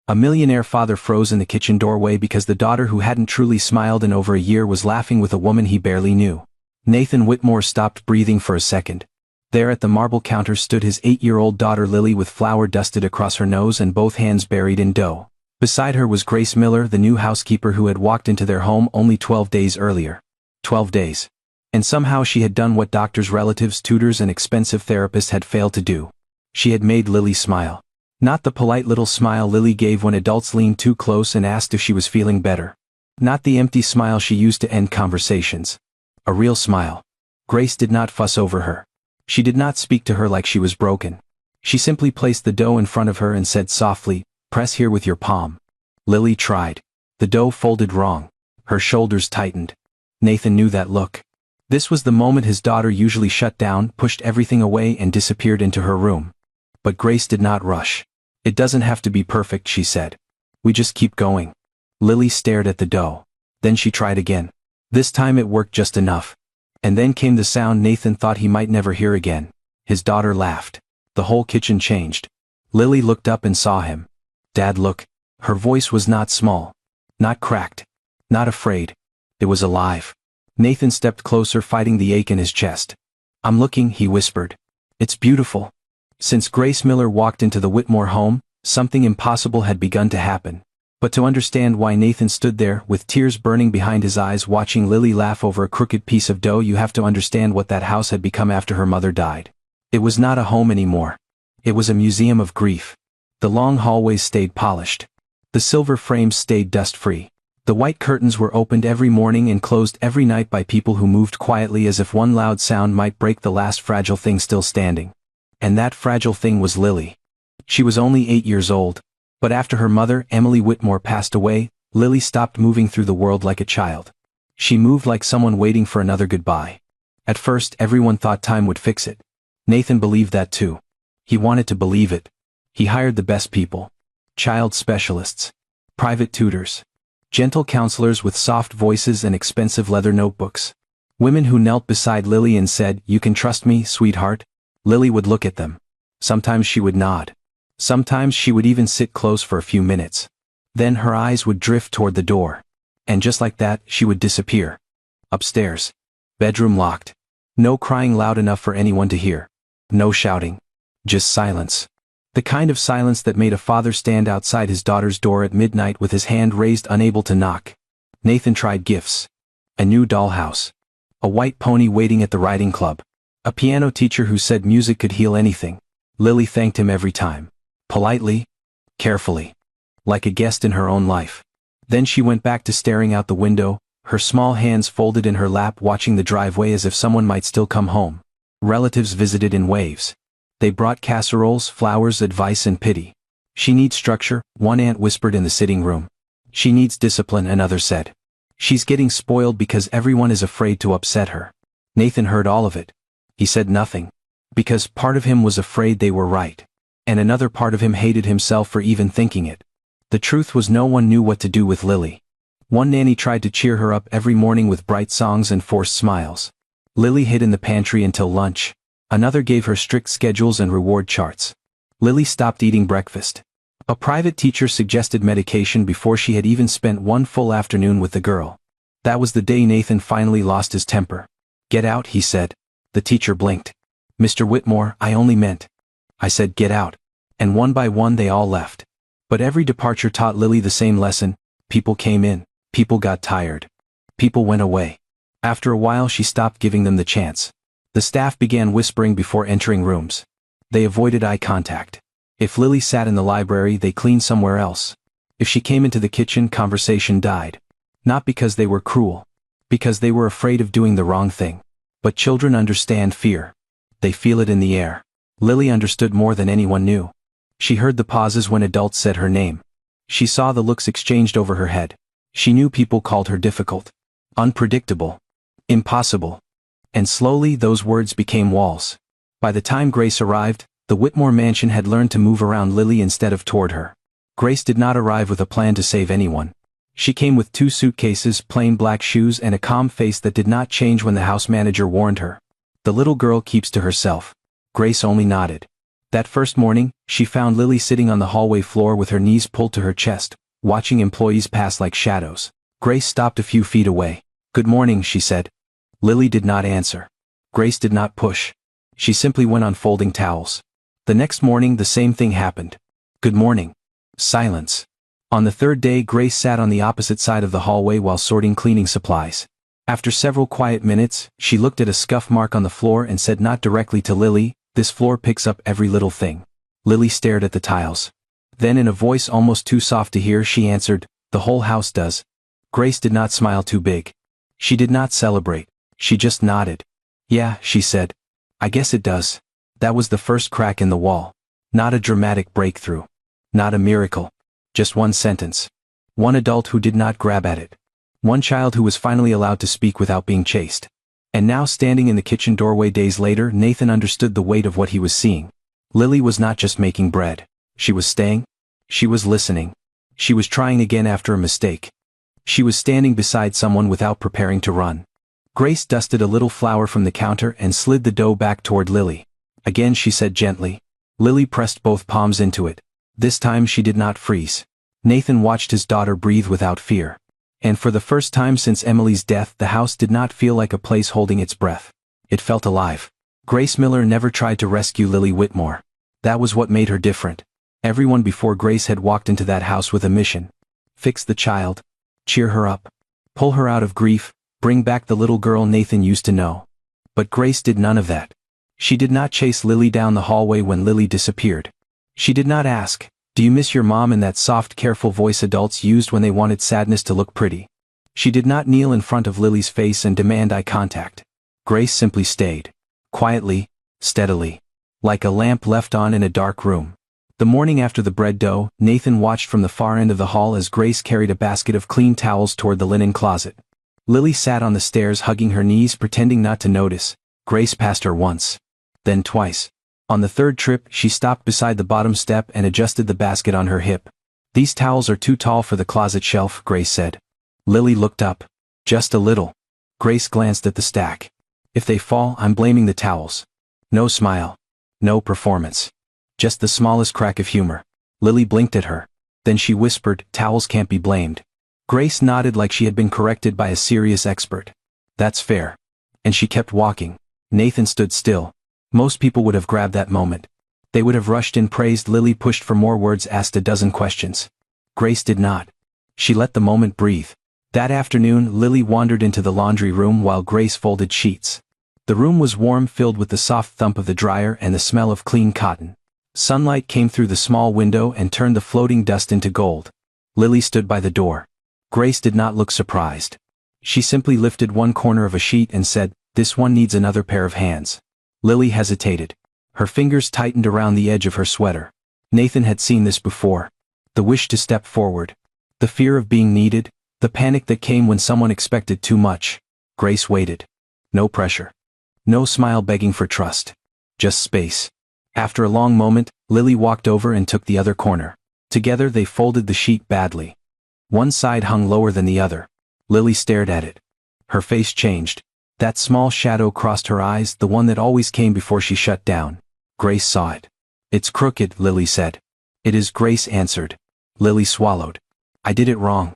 A millionaire father froze in the kitchen doorway because the daughter who hadn't truly smiled in over a year was laughing with a woman he barely knew. Nathan Whitmore stopped breathing for a second. There at the marble counter stood his 8-year-old daughter Lily with flour dusted across her nose and both hands buried in dough. Beside her was Grace Miller, the new housekeeper who had walked into their home only 12 days earlier. 12 days. And somehow she had done what doctors, relatives, tutors and expensive therapists had failed to do. She had made Lily smile. Not the polite little smile Lily gave when adults leaned too close and asked if she was feeling better. Not the empty smile she used to end conversations. A real smile. Grace did not fuss over her. She did not speak to her like she was broken. She simply placed the dough in front of her and said softly, "Press here with your palm." Lily tried. The dough folded wrong. Her shoulders tightened. Nathan knew that look. This was the moment his daughter usually shut down, pushed everything away and disappeared into her room. But Grace did not rush. "It doesn't have to be perfect," she said. "We just keep going." Lily stared at the dough. Then she tried again. This time it worked just enough. And then came the sound Nathan thought he might never hear again. His daughter laughed. The whole kitchen changed. Lily looked up and saw him. "Dad, look." Her voice was not small. Not cracked. Not afraid. It was alive. Nathan stepped closer, fighting the ache in his chest. "I'm looking," he whispered. "It's beautiful." Since Grace Miller walked into the Whitmore home, something impossible had begun to happen. But to understand why Nathan stood there, with tears burning behind his eyes watching Lily laugh over a crooked piece of dough, you have to understand what that house had become after her mother died. It was not a home anymore. It was a museum of grief. The long hallways stayed polished. The silver frames stayed dust-free. The white curtains were opened every morning and closed every night by people who moved quietly as if one loud sound might break the last fragile thing still standing. And that fragile thing was Lily. She was only 8 years old. But after her mother, Emily Whitmore, passed away, Lily stopped moving through the world like a child. She moved like someone waiting for another goodbye. At first, everyone thought time would fix it. Nathan believed that too. He wanted to believe it. He hired the best people. Child specialists. Private tutors. Gentle counselors with soft voices and expensive leather notebooks. Women who knelt beside Lily and said, "You can trust me, sweetheart." Lily would look at them. Sometimes she would nod. Sometimes she would even sit close for a few minutes. Then her eyes would drift toward the door. And just like that, she would disappear. Upstairs. Bedroom locked. No crying loud enough for anyone to hear. No shouting. Just silence. The kind of silence that made a father stand outside his daughter's door at midnight with his hand raised, unable to knock. Nathan tried gifts. A new dollhouse. A white pony waiting at the riding club. A piano teacher who said music could heal anything. Lily thanked him every time. Politely. Carefully. Like a guest in her own life. Then she went back to staring out the window, her small hands folded in her lap, watching the driveway as if someone might still come home. Relatives visited in waves. They brought casseroles, flowers, advice and pity. "She needs structure," one aunt whispered in the sitting room. "She needs discipline," another said. "She's getting spoiled because everyone is afraid to upset her." Nathan heard all of it. He said nothing. Because part of him was afraid they were right. And another part of him hated himself for even thinking it. The truth was, no one knew what to do with Lily. One nanny tried to cheer her up every morning with bright songs and forced smiles. Lily hid in the pantry until lunch. Another gave her strict schedules and reward charts. Lily stopped eating breakfast. A private teacher suggested medication before she had even spent one full afternoon with the girl. That was the day Nathan finally lost his temper. "Get out," he said. The teacher blinked. "Mr. Whitmore, I only meant." "I said get out." And one by one they all left. But every departure taught Lily the same lesson. People came in. People got tired. People went away. After a while she stopped giving them the chance. The staff began whispering before entering rooms. They avoided eye contact. If Lily sat in the library, they cleaned somewhere else. If she came into the kitchen, conversation died. Not because they were cruel. Because they were afraid of doing the wrong thing. But children understand fear. They feel it in the air. Lily understood more than anyone knew. She heard the pauses when adults said her name. She saw the looks exchanged over her head. She knew people called her difficult, unpredictable, impossible. And slowly those words became walls. By the time Grace arrived, the Whitmore mansion had learned to move around Lily instead of toward her. Grace did not arrive with a plan to save anyone. She came with 2 suitcases, plain black shoes and a calm face that did not change when the house manager warned her. "The little girl keeps to herself." Grace only nodded. That first morning, she found Lily sitting on the hallway floor with her knees pulled to her chest, watching employees pass like shadows. Grace stopped a few feet away. "Good morning," she said. Lily did not answer. Grace did not push. She simply went on folding towels. The next morning the same thing happened. "Good morning." Silence. On the third day Grace sat on the opposite side of the hallway while sorting cleaning supplies. After several quiet minutes, she looked at a scuff mark on the floor and said not directly to Lily, "This floor picks up every little thing." Lily stared at the tiles. Then in a voice almost too soft to hear she answered, "The whole house does." Grace did not smile too big. She did not celebrate. She just nodded. "Yeah," she said. "I guess it does." That was the first crack in the wall. Not a dramatic breakthrough. Not a miracle. Just one sentence. One adult who did not grab at it. One child who was finally allowed to speak without being chased. And now standing in the kitchen doorway days later, Nathan understood the weight of what he was seeing. Lily was not just making bread. She was staying. She was listening. She was trying again after a mistake. She was standing beside someone without preparing to run. Grace dusted a little flour from the counter and slid the dough back toward Lily. Again she said gently. Lily pressed both palms into it. This time she did not freeze. Nathan watched his daughter breathe without fear. And for the first time since Emily's death, the house did not feel like a place holding its breath. It felt alive. Grace Miller never tried to rescue Lily Whitmore. That was what made her different. Everyone before Grace had walked into that house with a mission. Fix the child. Cheer her up. Pull her out of grief. Bring back the little girl Nathan used to know. But Grace did none of that. She did not chase Lily down the hallway when Lily disappeared. She did not ask, "Do you miss your mom?" in that soft, careful voice adults used when they wanted sadness to look pretty. She did not kneel in front of Lily's face and demand eye contact. Grace simply stayed. Quietly, steadily. Like a lamp left on in a dark room. The morning after the bread dough, Nathan watched from the far end of the hall as Grace carried a basket of clean towels toward the linen closet. Lily sat on the stairs hugging her knees pretending not to notice. Grace passed her once. Then twice. On the third trip, she stopped beside the bottom step and adjusted the basket on her hip. "These towels are too tall for the closet shelf," Grace said. Lily looked up. "Just a little." Grace glanced at the stack. "If they fall, I'm blaming the towels." No smile. No performance. Just the smallest crack of humor. Lily blinked at her. Then she whispered, "Towels can't be blamed." Grace nodded like she had been corrected by a serious expert. "That's fair." And she kept walking. Nathan stood still. Most people would have grabbed that moment. They would have rushed in, praised Lily, pushed for more words, asked a dozen questions. Grace did not. She let the moment breathe. That afternoon, Lily wandered into the laundry room while Grace folded sheets. The room was warm, filled with the soft thump of the dryer and the smell of clean cotton. Sunlight came through the small window and turned the floating dust into gold. Lily stood by the door. Grace did not look surprised. She simply lifted one corner of a sheet and said, "This one needs another pair of hands." Lily hesitated. Her fingers tightened around the edge of her sweater. Nathan had seen this before. The wish to step forward. The fear of being needed. The panic that came when someone expected too much. Grace waited. No pressure. No smile begging for trust. Just space. After a long moment, Lily walked over and took the other corner. Together they folded the sheet badly. One side hung lower than the other. Lily stared at it. Her face changed. That small shadow crossed her eyes, the one that always came before she shut down. Grace saw it. "It's crooked," Lily said. "It is," Grace answered. Lily swallowed. "I did it wrong."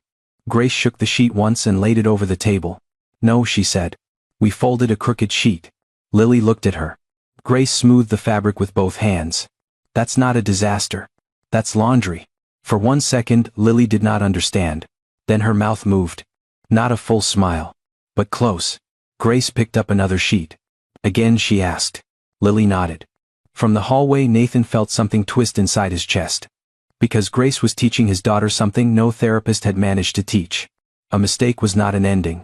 Grace shook the sheet once and laid it over the table. "No," she said. "We folded a crooked sheet." Lily looked at her. Grace smoothed the fabric with both hands. "That's not a disaster. That's laundry." For 1 second, Lily did not understand. Then her mouth moved. Not a full smile. But close. Grace picked up another sheet. Again she asked. Lily nodded. From the hallway, Nathan felt something twist inside his chest. Because Grace was teaching his daughter something no therapist had managed to teach. A mistake was not an ending.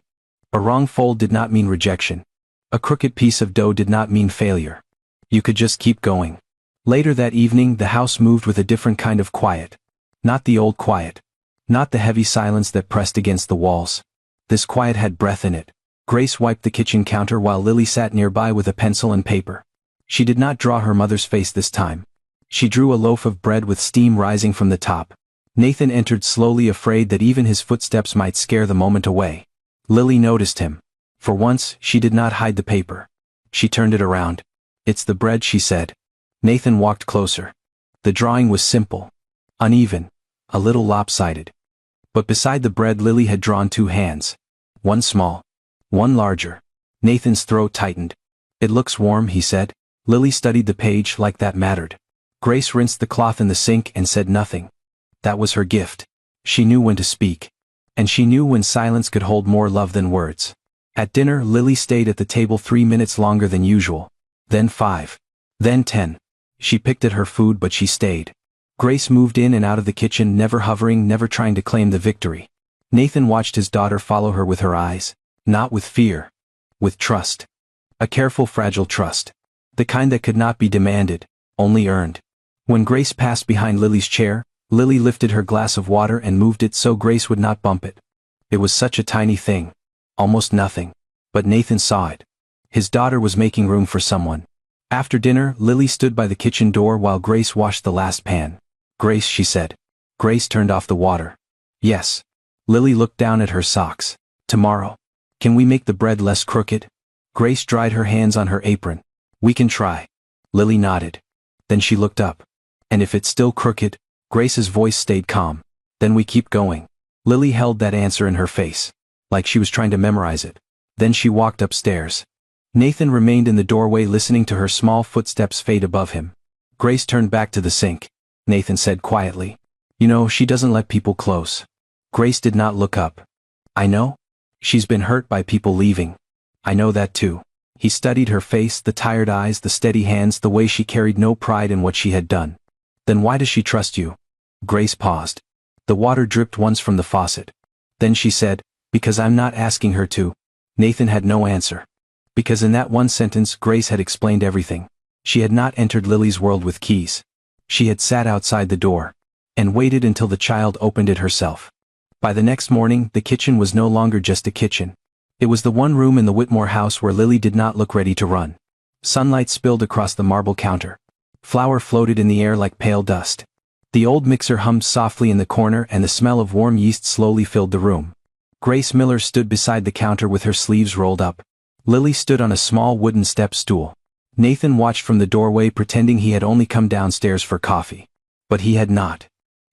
A wrong fold did not mean rejection. A crooked piece of dough did not mean failure. You could just keep going. Later that evening, the house moved with a different kind of quiet. Not the old quiet. Not the heavy silence that pressed against the walls. This quiet had breath in it. Grace wiped the kitchen counter while Lily sat nearby with a pencil and paper. She did not draw her mother's face this time. She drew a loaf of bread with steam rising from the top. Nathan entered slowly, afraid that even his footsteps might scare the moment away. Lily noticed him. For once, she did not hide the paper. She turned it around. "It's the bread," she said. Nathan walked closer. The drawing was simple. Uneven. A little lopsided. But beside the bread Lily had drawn two hands. One small. One larger. Nathan's throat tightened. It looks warm, he said. Lily studied the page like that mattered. Grace rinsed the cloth in the sink and said nothing. That was her gift. She knew when to speak. And she knew when silence could hold more love than words. At dinner, Lily stayed at the table 3 minutes longer than usual. Then 5. Then 10. She picked at her food but she stayed. Grace moved in and out of the kitchen, never hovering, never trying to claim the victory. Nathan watched his daughter follow her with her eyes. Not with fear. With trust. A careful, fragile trust. The kind that could not be demanded, only earned. When Grace passed behind Lily's chair, Lily lifted her glass of water and moved it so Grace would not bump it. It was such a tiny thing. Almost nothing. But Nathan saw it. His daughter was making room for someone. After dinner, Lily stood by the kitchen door while Grace washed the last pan. Grace, she said. Grace turned off the water. Yes. Lily looked down at her socks. Tomorrow. Can we make the bread less crooked? Grace dried her hands on her apron. We can try. Lily nodded. Then she looked up. And if it's still crooked? Grace's voice stayed calm. Then we keep going. Lily held that answer in her face. Like she was trying to memorize it. Then she walked upstairs. Nathan remained in the doorway listening to her small footsteps fade above him. Grace turned back to the sink. Nathan said quietly. You know, she doesn't let people close. Grace did not look up. I know. She's been hurt by people leaving. I know that too. He studied her face, the tired eyes, the steady hands, the way she carried no pride in what she had done. Then why does she trust you? Grace paused. The water dripped once from the faucet. Then she said, because I'm not asking her to. Nathan had no answer. Because in that one sentence Grace had explained everything. She had not entered Lily's world with keys. She had sat outside the door. And waited until the child opened it herself. By the next morning, the kitchen was no longer just a kitchen. It was the one room in the Whitmore house where Lily did not look ready to run. Sunlight spilled across the marble counter. Flour floated in the air like pale dust. The old mixer hummed softly in the corner and the smell of warm yeast slowly filled the room. Grace Miller stood beside the counter with her sleeves rolled up. Lily stood on a small wooden step stool. Nathan watched from the doorway pretending he had only come downstairs for coffee. But he had not.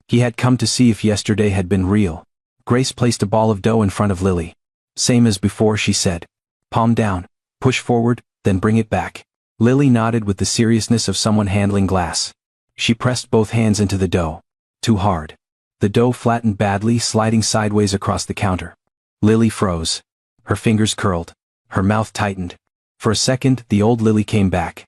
He had come to see if yesterday had been real. Grace placed a ball of dough in front of Lily. Same as before, she said. Palm down, push forward, then bring it back. Lily nodded with the seriousness of someone handling glass. She pressed both hands into the dough. Too hard. The dough flattened badly, sliding sideways across the counter. Lily froze. Her fingers curled. Her mouth tightened. For a second, the old Lily came back.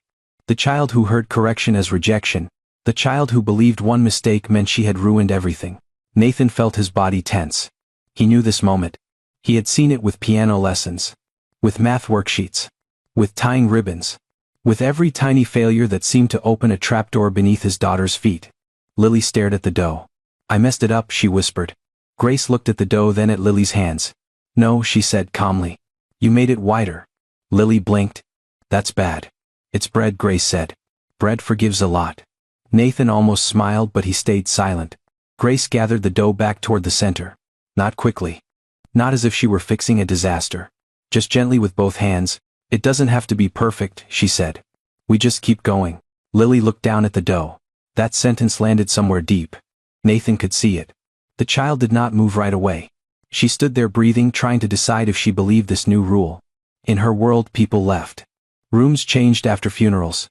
The child who heard correction as rejection. The child who believed one mistake meant she had ruined everything. Nathan felt his body tense. He knew this moment. He had seen it with piano lessons. With math worksheets. With tying ribbons. With every tiny failure that seemed to open a trapdoor beneath his daughter's feet. Lily stared at the dough. I messed it up, she whispered. Grace looked at the dough, then at Lily's hands. No, she said calmly. You made it wider. Lily blinked. That's bad. It's bread, Grace said. Bread forgives a lot. Nathan almost smiled, but he stayed silent. Grace gathered the dough back toward the center. Not quickly. Not as if she were fixing a disaster. Just gently with both hands. It doesn't have to be perfect, she said. We just keep going. Lily looked down at the dough. That sentence landed somewhere deep. Nathan could see it. The child did not move right away. She stood there breathing, trying to decide if she believed this new rule. In her world, people left. Rooms changed after funerals.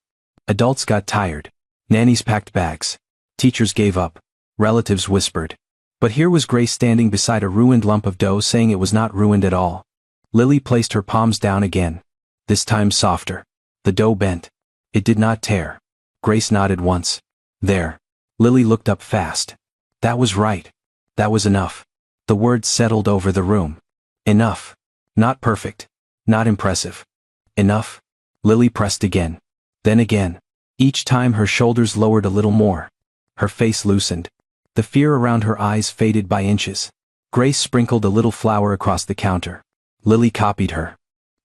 Adults got tired. Nannies packed bags. Teachers gave up. Relatives whispered. But here was Grace standing beside a ruined lump of dough saying it was not ruined at all. Lily placed her palms down again. This time softer. The dough bent. It did not tear. Grace nodded once. There. Lily looked up fast. That was right. That was enough. The words settled over the room. Enough. Not perfect. Not impressive. Enough. Lily pressed again. Then again. Each time her shoulders lowered a little more. Her face loosened. The fear around her eyes faded by inches. Grace sprinkled a little flour across the counter. Lily copied her.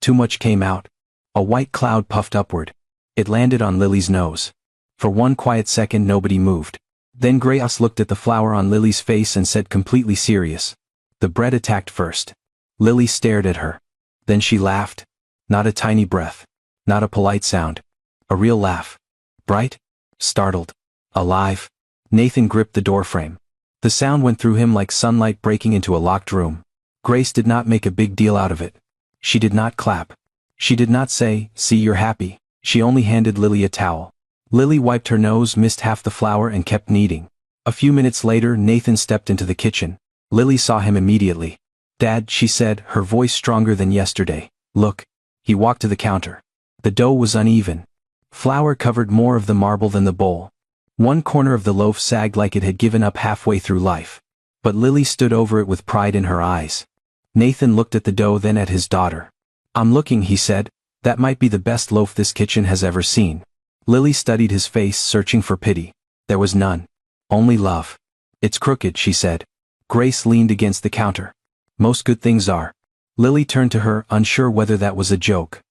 Too much came out. A white cloud puffed upward. It landed on Lily's nose. For one quiet second nobody moved. Then Grace looked at the flour on Lily's face and said completely serious. The bread attacked first. Lily stared at her. Then she laughed. Not a tiny breath. Not a polite sound. A real laugh. Bright? Startled. Alive. Nathan gripped the doorframe. The sound went through him like sunlight breaking into a locked room. Grace did not make a big deal out of it. She did not clap. She did not say, "See, you're happy." She only handed Lily a towel. Lily wiped her nose, missed half the flour, and kept kneading. A few minutes later, Nathan stepped into the kitchen. Lily saw him immediately. "Dad," she said, her voice stronger than yesterday. "Look." He walked to the counter. The dough was uneven. Flour covered more of the marble than the bowl. One corner of the loaf sagged like it had given up halfway through life. But Lily stood over it with pride in her eyes. Nathan looked at the dough, then at his daughter. "I'm looking," he said. "That might be the best loaf this kitchen has ever seen." Lily studied his face, searching for pity. There was none. Only love. "It's crooked," she said. Grace leaned against the counter. "Most good things are." Lily turned to her, unsure whether that was a joke.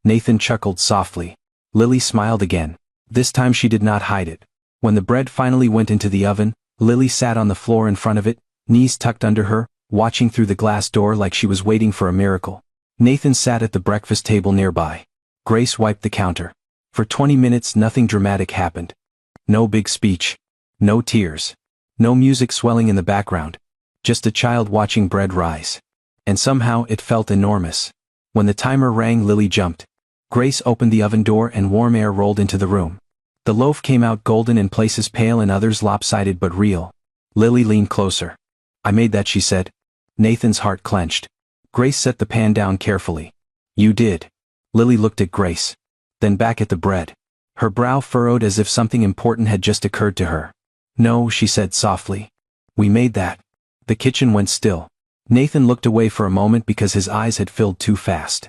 Nathan chuckled softly. Lily smiled again. This time she did not hide it. When the bread finally went into the oven, Lily sat on the floor in front of it, knees tucked under her, watching through the glass door like she was waiting for a miracle. Nathan sat at the breakfast table nearby. Grace wiped the counter. For 20 minutes nothing dramatic happened. No big speech. No tears. No music swelling in the background. Just a child watching bread rise. And somehow it felt enormous. When the timer rang, Lily jumped. Grace opened the oven door and warm air rolled into the room. The loaf came out golden, in places pale, in others lopsided but real. Lily leaned closer. "I made that," she said. Nathan's heart clenched. Grace set the pan down carefully. "You did." Lily looked at Grace. Then back at the bread. Her brow furrowed as if something important had just occurred to her. "No," she said softly. "We made that." The kitchen went still. Nathan looked away for a moment because his eyes had filled too fast.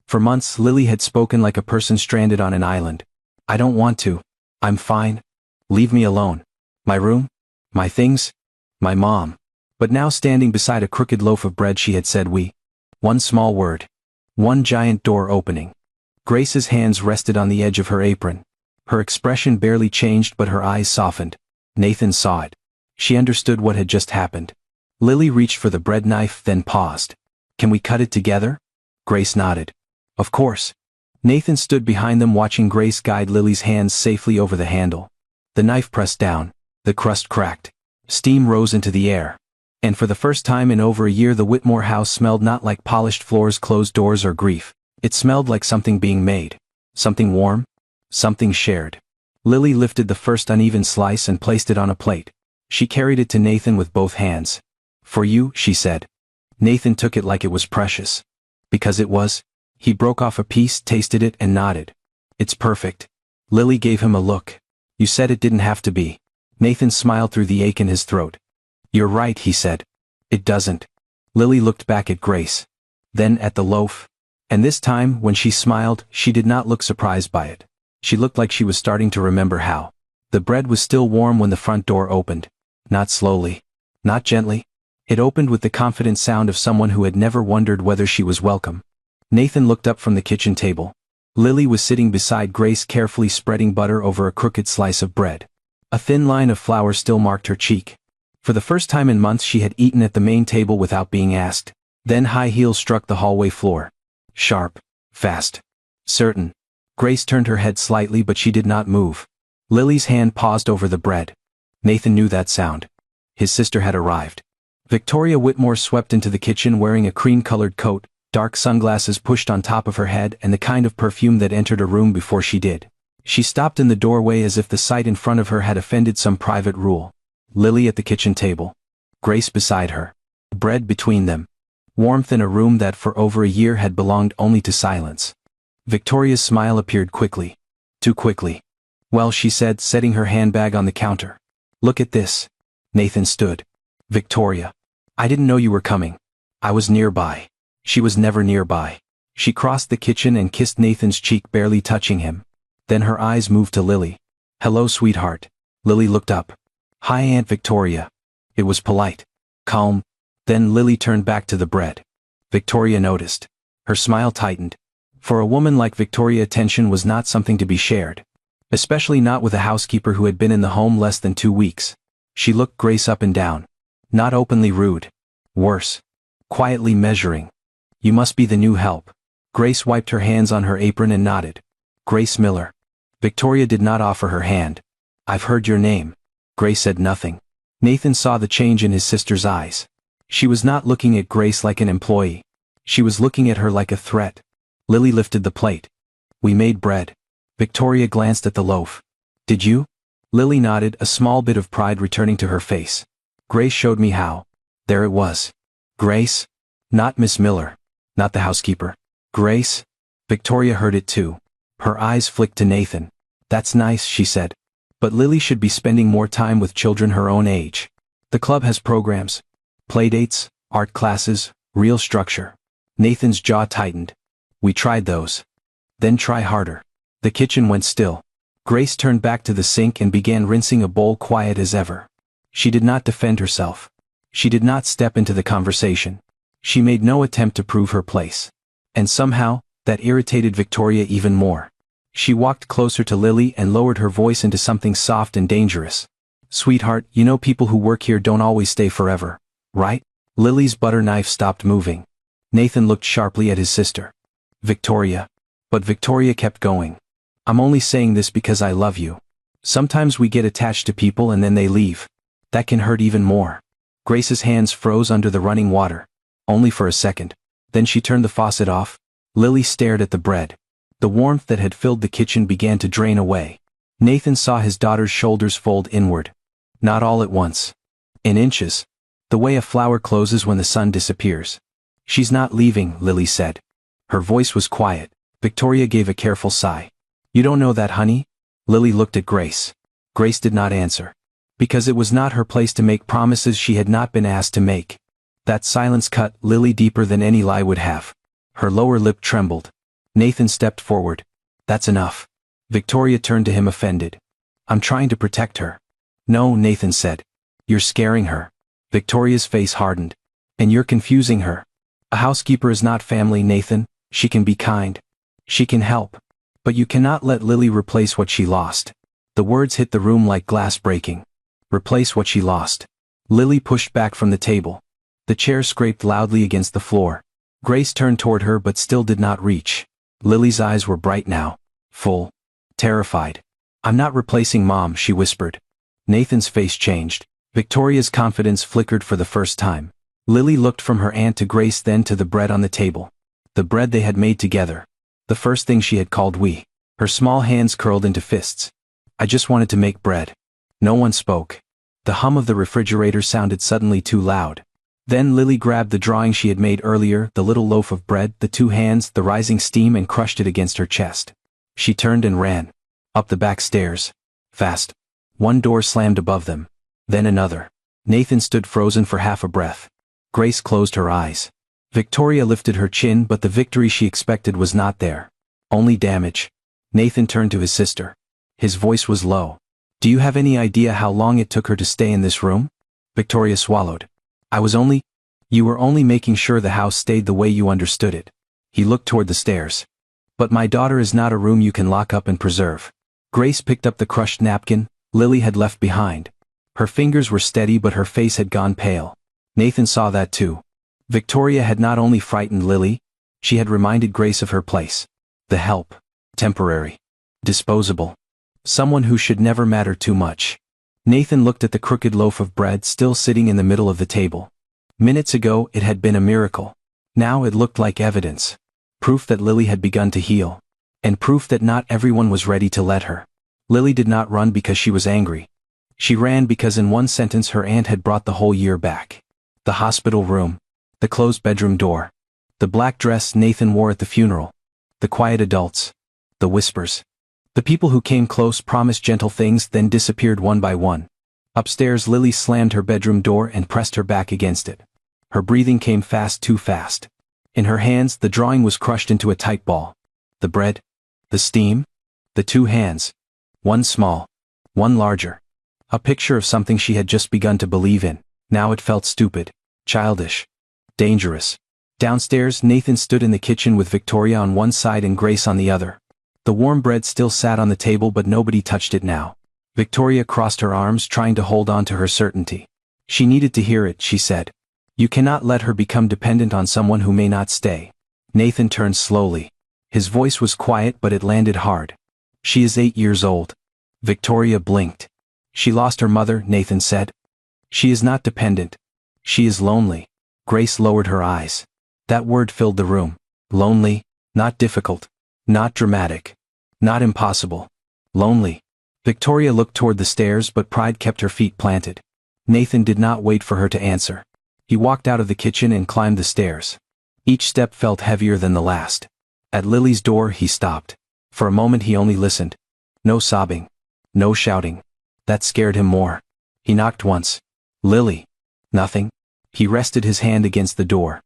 For months Lily had spoken like a person stranded on an island. "I don't want to. I'm fine. Leave me alone. My room? My things? My mom." But now, standing beside a crooked loaf of bread, she had said "we." One small word. One giant door opening. Grace's hands rested on the edge of her apron. Her expression barely changed, but her eyes softened. Nathan saw it. She understood what had just happened. Lily reached for the bread knife, then paused. "Can we cut it together?" Grace nodded. "Of course." Nathan stood behind them, watching Grace guide Lily's hands safely over the handle. The knife pressed down. The crust cracked. Steam rose into the air. And for the first time in over a year, the Whitmore house smelled not like polished floors, closed doors, or grief. It smelled like something being made. Something warm. Something shared. Lily lifted the first uneven slice and placed it on a plate. She carried it to Nathan with both hands. "For you," she said. Nathan took it like it was precious. Because it was. He broke off a piece, tasted it, and nodded. "It's perfect." Lily gave him a look. "You said it didn't have to be." Nathan smiled through the ache in his throat. "You're right," he said. "It doesn't." Lily looked back at Grace. Then at the loaf. And this time, when she smiled, she did not look surprised by it. She looked like she was starting to remember how. The bread was still warm when the front door opened. Not slowly. Not gently. It opened with the confident sound of someone who had never wondered whether she was welcome. Nathan looked up from the kitchen table. Lily was sitting beside Grace, carefully spreading butter over a crooked slice of bread. A thin line of flour still marked her cheek. For the first time in months she had eaten at the main table without being asked. Then high heels struck the hallway floor. Sharp. Fast. Certain. Grace turned her head slightly, but she did not move. Lily's hand paused over the bread. Nathan knew that sound. His sister had arrived. Victoria Whitmore swept into the kitchen wearing a cream-colored coat, dark sunglasses pushed on top of her head, and the kind of perfume that entered a room before she did. She stopped in the doorway as if the sight in front of her had offended some private rule. Lily at the kitchen table. Grace beside her. Bread between them. Warmth in a room that for over a year had belonged only to silence. Victoria's smile appeared quickly. Too quickly. "Well," she said, setting her handbag on the counter. "Look at this." Nathan stood. "Victoria. I didn't know you were coming. I was nearby." She was never nearby. She crossed the kitchen and kissed Nathan's cheek, barely touching him. Then her eyes moved to Lily. "Hello, sweetheart." Lily looked up. "Hi, Aunt Victoria." It was polite. Calm. Then Lily turned back to the bread. Victoria noticed. Her smile tightened. For a woman like Victoria, attention was not something to be shared. Especially not with a housekeeper who had been in the home less than 2 weeks. She looked Grace up and down. Not openly rude. Worse. Quietly measuring. "You must be the new help." Grace wiped her hands on her apron and nodded. "Grace Miller." Victoria did not offer her hand. I've heard your name. Grace said nothing. Nathan saw the change in his sister's eyes. She was not looking at Grace like an employee. She was looking at her like a threat. Lily lifted the plate. We made bread. Victoria glanced at the loaf. Did you? Lily nodded, a small bit of pride returning to her face. Grace showed me how. There it was. Grace? Not Miss Miller. Not the housekeeper. Grace? Victoria heard it too. Her eyes flicked to Nathan. That's nice, she said. But Lily should be spending more time with children her own age. The club has programs. Playdates, art classes, real structure. Nathan's jaw tightened. We tried those. Then try harder. The kitchen went still. Grace turned back to the sink and began rinsing a bowl, quiet as ever. She did not defend herself. She did not step into the conversation. She made no attempt to prove her place. And somehow, that irritated Victoria even more. She walked closer to Lily and lowered her voice into something soft and dangerous. Sweetheart, you know people who work here don't always stay forever, right? Lily's butter knife stopped moving. Nathan looked sharply at his sister. Victoria. But Victoria kept going. I'm only saying this because I love you. Sometimes we get attached to people and then they leave. That can hurt even more. Grace's hands froze under the running water. Only for a second. Then she turned the faucet off. Lily stared at the bread. The warmth that had filled the kitchen began to drain away. Nathan saw his daughter's shoulders fold inward. Not all at once. In inches. The way a flower closes when the sun disappears. She's not leaving, Lily said. Her voice was quiet. Victoria gave a careful sigh. You don't know that, honey? Lily looked at Grace. Grace did not answer. Because it was not her place to make promises she had not been asked to make. That silence cut Lily deeper than any lie would have. Her lower lip trembled. Nathan stepped forward. That's enough. Victoria turned to him offended. I'm trying to protect her. No, Nathan said. You're scaring her. Victoria's face hardened. And you're confusing her. A housekeeper is not family, Nathan. She can be kind. She can help. But you cannot let Lily replace what she lost. The words hit the room like glass breaking. Replace what she lost. Lily pushed back from the table. The chair scraped loudly against the floor. Grace turned toward her but still did not reach. Lily's eyes were bright now. Full. Terrified. I'm not replacing Mom, she whispered. Nathan's face changed. Victoria's confidence flickered for the first time. Lily looked from her aunt to Grace, then to the bread on the table. The bread they had made together. The first thing she had called we. Her small hands curled into fists. I just wanted to make bread. No one spoke. The hum of the refrigerator sounded suddenly too loud. Then Lily grabbed the drawing she had made earlier, the little loaf of bread, the two hands, the rising steam, and crushed it against her chest. She turned and ran. Up the back stairs. Fast. One door slammed above them. Then another. Nathan stood frozen for half a breath. Grace closed her eyes. Victoria lifted her chin, but the victory she expected was not there. Only damage. Nathan turned to his sister. His voice was low. Do you have any idea how long it took her to stay in this room? Victoria swallowed. You were only making sure the house stayed the way you understood it. He looked toward the stairs. But my daughter is not a room you can lock up and preserve. Grace picked up the crushed napkin Lily had left behind. Her fingers were steady but her face had gone pale. Nathan saw that too. Victoria had not only frightened Lily, she had reminded Grace of her place. The help. Temporary. Disposable. Someone who should never matter too much. Nathan looked at the crooked loaf of bread still sitting in the middle of the table. Minutes ago it had been a miracle. Now it looked like evidence. Proof that Lily had begun to heal. And proof that not everyone was ready to let her. Lily did not run because she was angry. She ran because in one sentence her aunt had brought the whole year back. The hospital room. The closed bedroom door. The black dress Nathan wore at the funeral. The quiet adults. The whispers. The people who came close, promised gentle things, then disappeared one by one. Upstairs Lily slammed her bedroom door and pressed her back against it. Her breathing came fast, too fast. In her hands the drawing was crushed into a tight ball. The bread. The steam. The two hands. One small. One larger. A picture of something she had just begun to believe in. Now it felt stupid. Childish. Dangerous. Downstairs Nathan stood in the kitchen with Victoria on one side and Grace on the other. The warm bread still sat on the table but nobody touched it now. Victoria crossed her arms trying to hold on to her certainty. She needed to hear it, she said. You cannot let her become dependent on someone who may not stay. Nathan turned slowly. His voice was quiet but it landed hard. She is 8 years old. Victoria blinked. She lost her mother, Nathan said. She is not dependent. She is lonely. Grace lowered her eyes. That word filled the room. Lonely, not difficult, not dramatic, not impossible. Lonely. Victoria looked toward the stairs, but pride kept her feet planted. Nathan did not wait for her to answer. He walked out of the kitchen and climbed the stairs. Each step felt heavier than the last. At Lily's door he stopped. For a moment he only listened. No sobbing. No shouting. That scared him more. He knocked once. Lily. Nothing. He rested his hand against the door.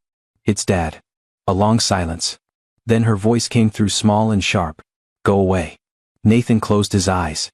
It's Dad. A long silence. Then her voice came through, small and sharp. Go away. Nathan closed his eyes.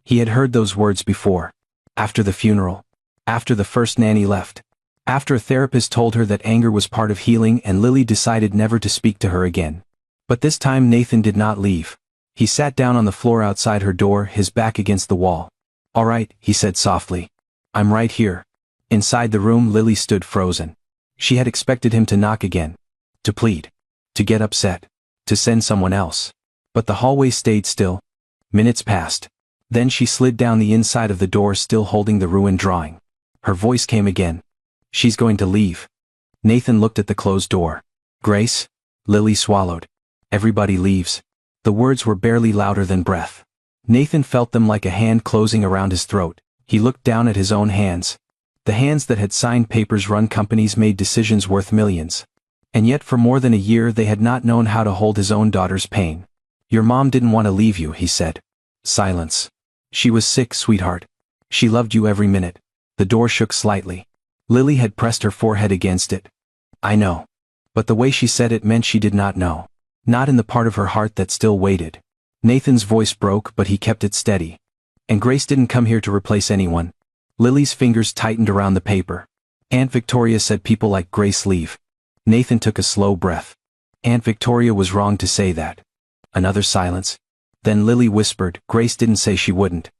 He had heard those words before. After the funeral. After the first nanny left. After a therapist told her that anger was part of healing and Lily decided never to speak to her again. But this time Nathan did not leave. He sat down on the floor outside her door, his back against the wall. All right, he said softly. I'm right here. Inside the room Lily stood frozen. She had expected him to knock again. To plead. To get upset. To send someone else. But the hallway stayed still. Minutes passed. Then she slid down the inside of the door, still holding the ruined drawing. Her voice came again. She's going to leave. Nathan looked at the closed door. Grace? Lily swallowed. Everybody leaves. The words were barely louder than breath. Nathan felt them like a hand closing around his throat. He looked down at his own hands. The hands that had signed papers, run companies, made decisions worth millions. And yet for more than a year they had not known how to hold his own daughter's pain. Your mom didn't want to leave you, he said. Silence. She was sick, sweetheart. She loved you every minute. The door shook slightly. Lily had pressed her forehead against it. I know. But the way she said it meant she did not know. Not in the part of her heart that still waited. Nathan's voice broke, but he kept it steady. And Grace didn't come here to replace anyone. Lily's fingers tightened around the paper. Aunt Victoria said people like Grace leave. Nathan took a slow breath. Aunt Victoria was wrong to say that. Another silence. Then Lily whispered, Grace didn't say she wouldn't.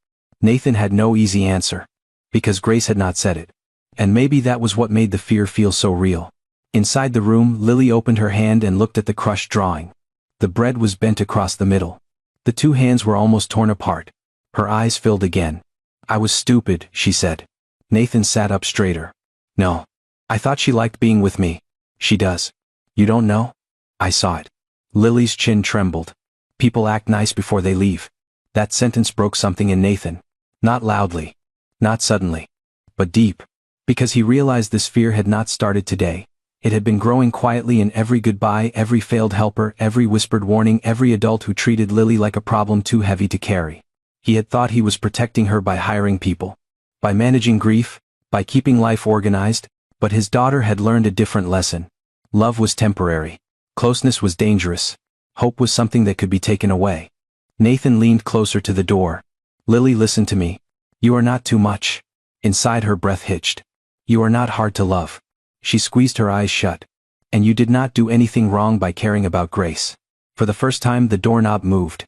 Nathan had no easy answer. Because Grace had not said it. And maybe that was what made the fear feel so real. Inside the room, Lily opened her hand and looked at the crushed drawing. The bread was bent across the middle. The two hands were almost torn apart. Her eyes filled again. I was stupid, she said. Nathan sat up straighter. No. I thought she liked being with me. She does. You don't know? I saw it. Lily's chin trembled. People act nice before they leave. That sentence broke something in Nathan. Not loudly. Not suddenly. But deep. Because he realized this fear had not started today. It had been growing quietly in every goodbye, every failed helper, every whispered warning, every adult who treated Lily like a problem too heavy to carry. He had thought he was protecting her by hiring people. By managing grief. By keeping life organized. But his daughter had learned a different lesson. Love was temporary. Closeness was dangerous. Hope was something that could be taken away. Nathan leaned closer to the door. Lily, listen to me. You are not too much. Inside her breath hitched. You are not hard to love. She squeezed her eyes shut. And you did not do anything wrong by caring about Grace. For the first time the doorknob moved.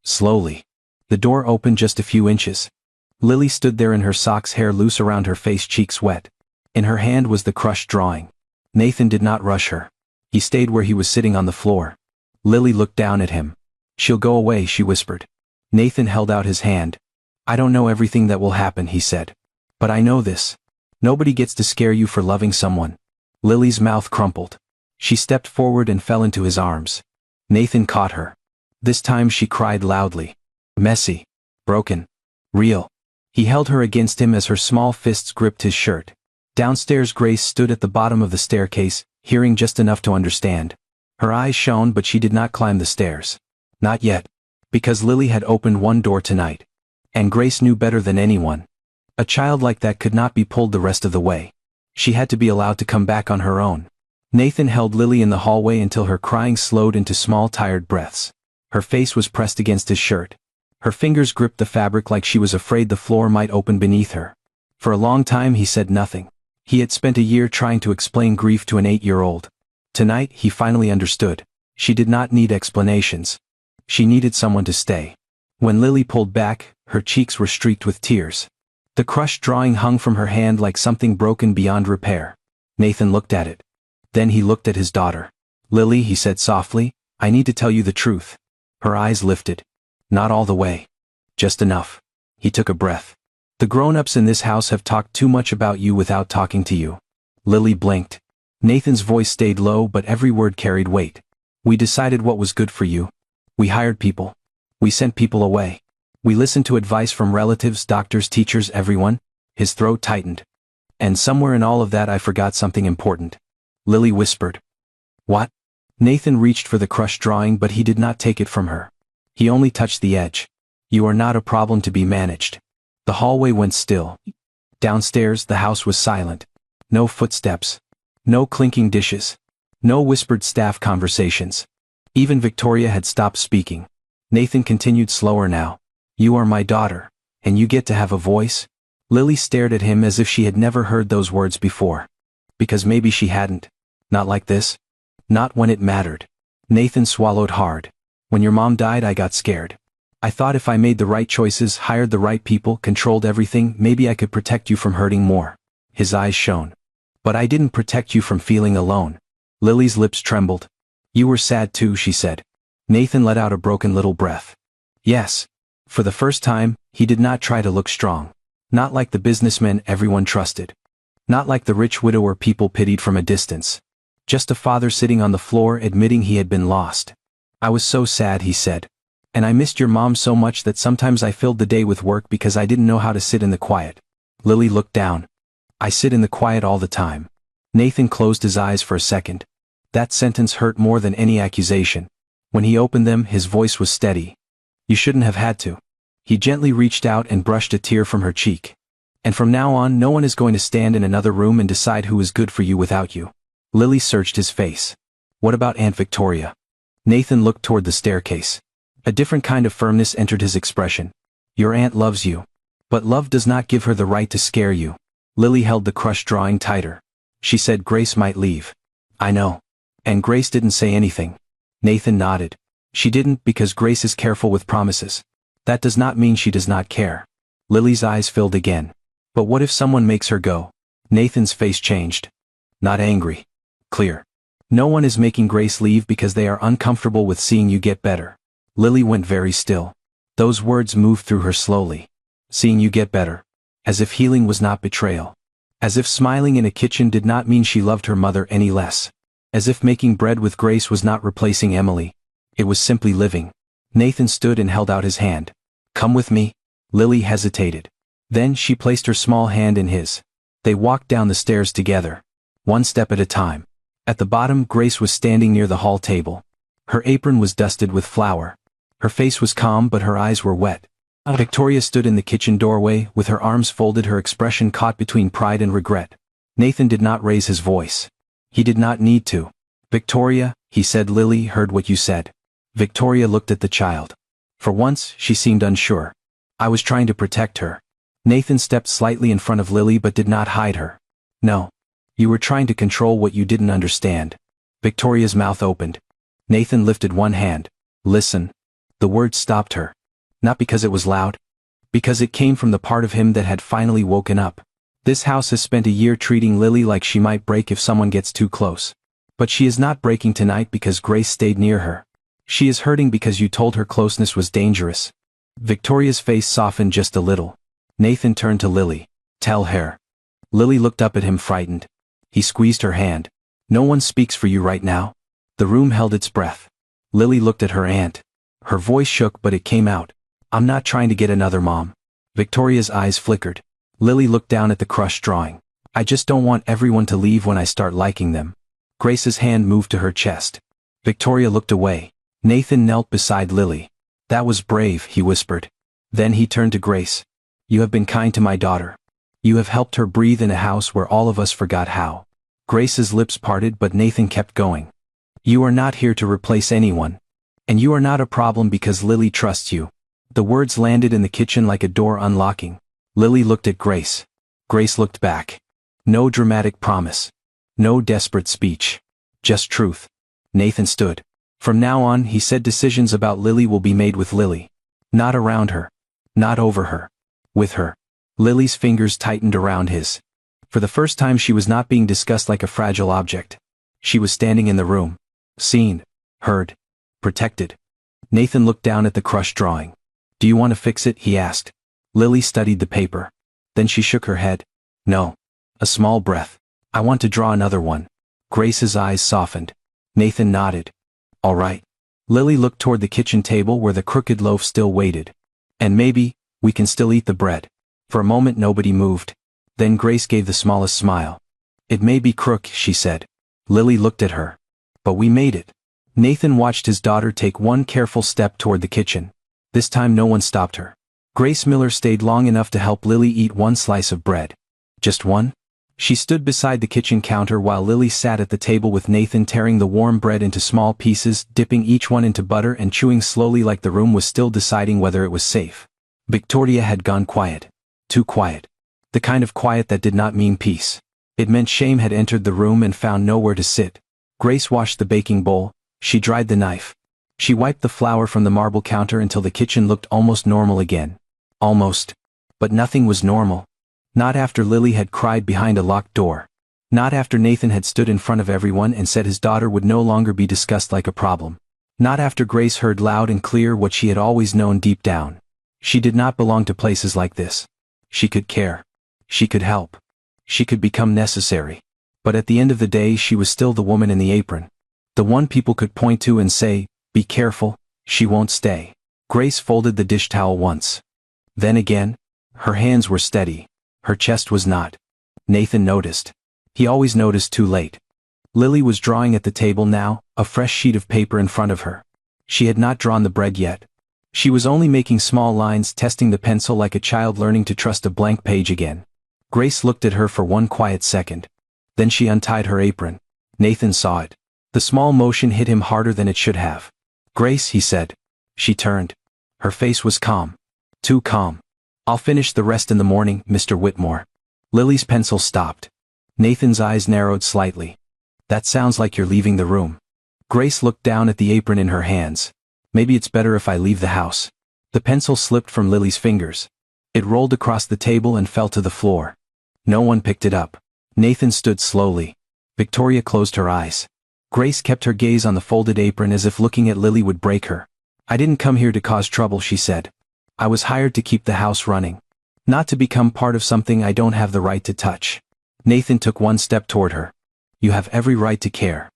Slowly. The door opened just a few inches. Lily stood there in her socks, hair loose around her face, cheeks wet. In her hand was the crushed drawing. Nathan did not rush her. He stayed where he was sitting on the floor. Lily looked down at him. She'll go away, she whispered. Nathan held out his hand. I don't know everything that will happen, he said. But I know this. Nobody gets to scare you for loving someone. Lily's mouth crumpled. She stepped forward and fell into his arms. Nathan caught her. This time she cried loudly. Messy. Broken. Real. He held her against him as her small fists gripped his shirt. Downstairs Grace stood at the bottom of the staircase, hearing just enough to understand. Her eyes shone, but she did not climb the stairs. Not yet. Because Lily had opened one door tonight. And Grace knew better than anyone. A child like that could not be pulled the rest of the way. She had to be allowed to come back on her own. Nathan held Lily in the hallway until her crying slowed into small, tired breaths. Her face was pressed against his shirt. Her fingers gripped the fabric like she was afraid the floor might open beneath her. For a long time he said nothing. He had spent a year trying to explain grief to an 8-year-old. Tonight he finally understood. She did not need explanations. She needed someone to stay. When Lily pulled back, her cheeks were streaked with tears. The crushed drawing hung from her hand like something broken beyond repair. Nathan looked at it. Then he looked at his daughter. Lily, he said softly, I need to tell you the truth. Her eyes lifted. Not all the way. Just enough. He took a breath. The grown-ups in this house have talked too much about you without talking to you. Lily blinked. Nathan's voice stayed low but every word carried weight. We decided what was good for you. We hired people. We sent people away. We listened to advice from relatives, doctors, teachers, everyone. His throat tightened. And somewhere in all of that I forgot something important. Lily whispered. What? Nathan reached for the crushed drawing but he did not take it from her. He only touched the edge. You are not a problem to be managed. The hallway went still. Downstairs the house was silent. No footsteps. No clinking dishes. No whispered staff conversations. Even Victoria had stopped speaking. Nathan continued slower now. You are my daughter, and you get to have a voice? Lily stared at him as if she had never heard those words before. Because maybe she hadn't. Not like this. Not when it mattered. Nathan swallowed hard. When your mom died I got scared. I thought if I made the right choices, hired the right people, controlled everything, maybe I could protect you from hurting more. His eyes shone. But I didn't protect you from feeling alone. Lily's lips trembled. You were sad too, she said. Nathan let out a broken little breath. Yes. For the first time, he did not try to look strong. Not like the businessman everyone trusted. Not like the rich widower people pitied from a distance. Just a father sitting on the floor admitting he had been lost. I was so sad, he said. And I missed your mom so much that sometimes I filled the day with work because I didn't know how to sit in the quiet. Lily looked down. I sit in the quiet all the time. Nathan closed his eyes for a second. That sentence hurt more than any accusation. When he opened them, his voice was steady. You shouldn't have had to. He gently reached out and brushed a tear from her cheek. And from now on, no one is going to stand in another room and decide who is good for you without you. Lily searched his face. What about Aunt Victoria? Nathan looked toward the staircase. A different kind of firmness entered his expression. Your aunt loves you. But love does not give her the right to scare you. Lily held the crushed drawing tighter. She said Grace might leave. I know. And Grace didn't say anything. Nathan nodded. She didn't because Grace is careful with promises. That does not mean she does not care. Lily's eyes filled again. But what if someone makes her go? Nathan's face changed. Not angry. Clear. No one is making Grace leave because they are uncomfortable with seeing you get better. Lily went very still. Those words moved through her slowly. Seeing you get better. As if healing was not betrayal. As if smiling in a kitchen did not mean she loved her mother any less. As if making bread with Grace was not replacing Emily. It was simply living. Nathan stood and held out his hand. Come with me. Lily hesitated. Then she placed her small hand in his. They walked down the stairs together. One step at a time. At the bottom, Grace was standing near the hall table. Her apron was dusted with flour. Her face was calm but her eyes were wet. Victoria stood in the kitchen doorway, with her arms folded, her expression caught between pride and regret. Nathan did not raise his voice. He did not need to. Victoria, he said. Lily heard what you said. Victoria looked at the child. For once, she seemed unsure. I was trying to protect her. Nathan stepped slightly in front of Lily but did not hide her. No. You were trying to control what you didn't understand. Victoria's mouth opened. Nathan lifted one hand. Listen. The word stopped her. Not because it was loud. Because it came from the part of him that had finally woken up. This house has spent a year treating Lily like she might break if someone gets too close. But she is not breaking tonight because Grace stayed near her. She is hurting because you told her closeness was dangerous. Victoria's face softened just a little. Nathan turned to Lily. Tell her. Lily looked up at him frightened. He squeezed her hand. No one speaks for you right now. The room held its breath. Lily looked at her aunt. Her voice shook but it came out. I'm not trying to get another mom. Victoria's eyes flickered. Lily looked down at the crushed drawing. I just don't want everyone to leave when I start liking them. Grace's hand moved to her chest. Victoria looked away. Nathan knelt beside Lily. That was brave, he whispered. Then he turned to Grace. You have been kind to my daughter. You have helped her breathe in a house where all of us forgot how. Grace's lips parted but Nathan kept going. You are not here to replace anyone. And you are not a problem because Lily trusts you. The words landed in the kitchen like a door unlocking. Lily looked at Grace. Grace looked back. No dramatic promise. No desperate speech. Just truth. Nathan stood. From now on, he said, decisions about Lily will be made with Lily. Not around her. Not over her. With her. Lily's fingers tightened around his. For the first time she was not being discussed like a fragile object. She was standing in the room. Seen. Heard. Protected. Nathan looked down at the crushed drawing. Do you want to fix it? He asked. Lily studied the paper. Then she shook her head. No. A small breath. I want to draw another one. Grace's eyes softened. Nathan nodded. All right. Lily looked toward the kitchen table where the crooked loaf still waited. And maybe, we can still eat the bread. For a moment nobody moved. Then Grace gave the smallest smile. It may be crook, she said. Lily looked at her. But we made it. Nathan watched his daughter take one careful step toward the kitchen. This time no one stopped her. Grace Miller stayed long enough to help Lily eat one slice of bread. Just one? She stood beside the kitchen counter while Lily sat at the table with Nathan tearing the warm bread into small pieces, dipping each one into butter and chewing slowly like the room was still deciding whether it was safe. Victoria had gone quiet. Too quiet. The kind of quiet that did not mean peace. It meant shame had entered the room and found nowhere to sit. Grace washed the baking bowl. She dried the knife. She wiped the flour from the marble counter until the kitchen looked almost normal again. Almost. But nothing was normal. Not after Lily had cried behind a locked door. Not after Nathan had stood in front of everyone and said his daughter would no longer be discussed like a problem. Not after Grace heard loud and clear what she had always known deep down. She did not belong to places like this. She could care. She could help. She could become necessary. But at the end of the day she was still the woman in the apron. The one people could point to and say, be careful, she won't stay. Grace folded the dish towel once. Then again. Her hands were steady. Her chest was not. Nathan noticed. He always noticed too late. Lily was drawing at the table now, a fresh sheet of paper in front of her. She had not drawn the bread yet. She was only making small lines, testing the pencil like a child learning to trust a blank page again. Grace looked at her for one quiet second. Then she untied her apron. Nathan saw it. The small motion hit him harder than it should have. Grace, he said. She turned. Her face was calm. Too calm. I'll finish the rest in the morning, Mr. Whitmore. Lily's pencil stopped. Nathan's eyes narrowed slightly. That sounds like you're leaving the room. Grace looked down at the apron in her hands. Maybe it's better if I leave the house. The pencil slipped from Lily's fingers. It rolled across the table and fell to the floor. No one picked it up. Nathan stood slowly. Victoria closed her eyes. Grace kept her gaze on the folded apron as if looking at Lily would break her. I didn't come here to cause trouble, she said. I was hired to keep the house running. Not to become part of something I don't have the right to touch. Nathan took one step toward her. You have every right to care.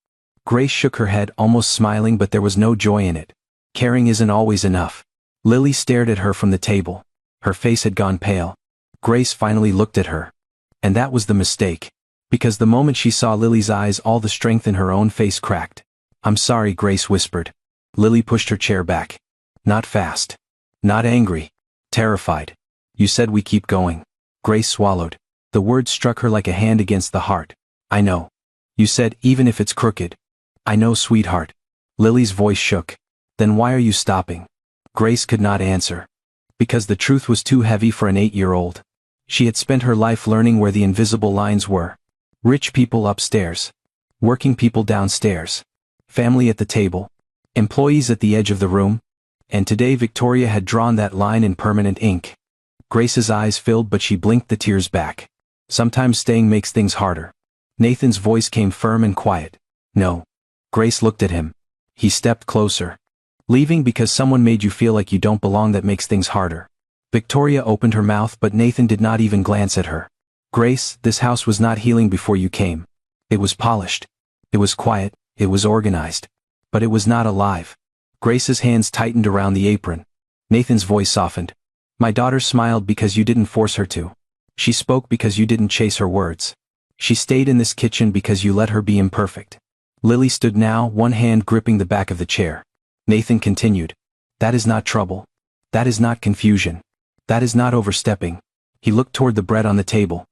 Grace shook her head, almost smiling, but there was no joy in it. Caring isn't always enough. Lily stared at her from the table. Her face had gone pale. Grace finally looked at her. And that was the mistake. Because the moment she saw Lily's eyes, all the strength in her own face cracked. I'm sorry, Grace whispered. Lily pushed her chair back. Not fast. Not angry. Terrified. You said we keep going. Grace swallowed. The words struck her like a hand against the heart. I know. You said, even if it's crooked. I know, sweetheart. Lily's voice shook. Then why are you stopping? Grace could not answer. Because the truth was too heavy for an 8-year-old. She had spent her life learning where the invisible lines were. Rich people upstairs. Working people downstairs. Family at the table. Employees at the edge of the room. And today Victoria had drawn that line in permanent ink. Grace's eyes filled, but she blinked the tears back. Sometimes staying makes things harder. Nathan's voice came firm and quiet. No. Grace looked at him. He stepped closer. Leaving because someone made you feel like you don't belong, that makes things harder. Victoria opened her mouth, but Nathan did not even glance at her. Grace, this house was not healing before you came. It was polished. It was quiet, it was organized. But it was not alive. Grace's hands tightened around the apron. Nathan's voice softened. My daughter smiled because you didn't force her to. She spoke because you didn't chase her words. She stayed in this kitchen because you let her be imperfect. Lily stood now, one hand gripping the back of the chair. Nathan continued. That is not trouble. That is not confusion. That is not overstepping. He looked toward the bread on the table.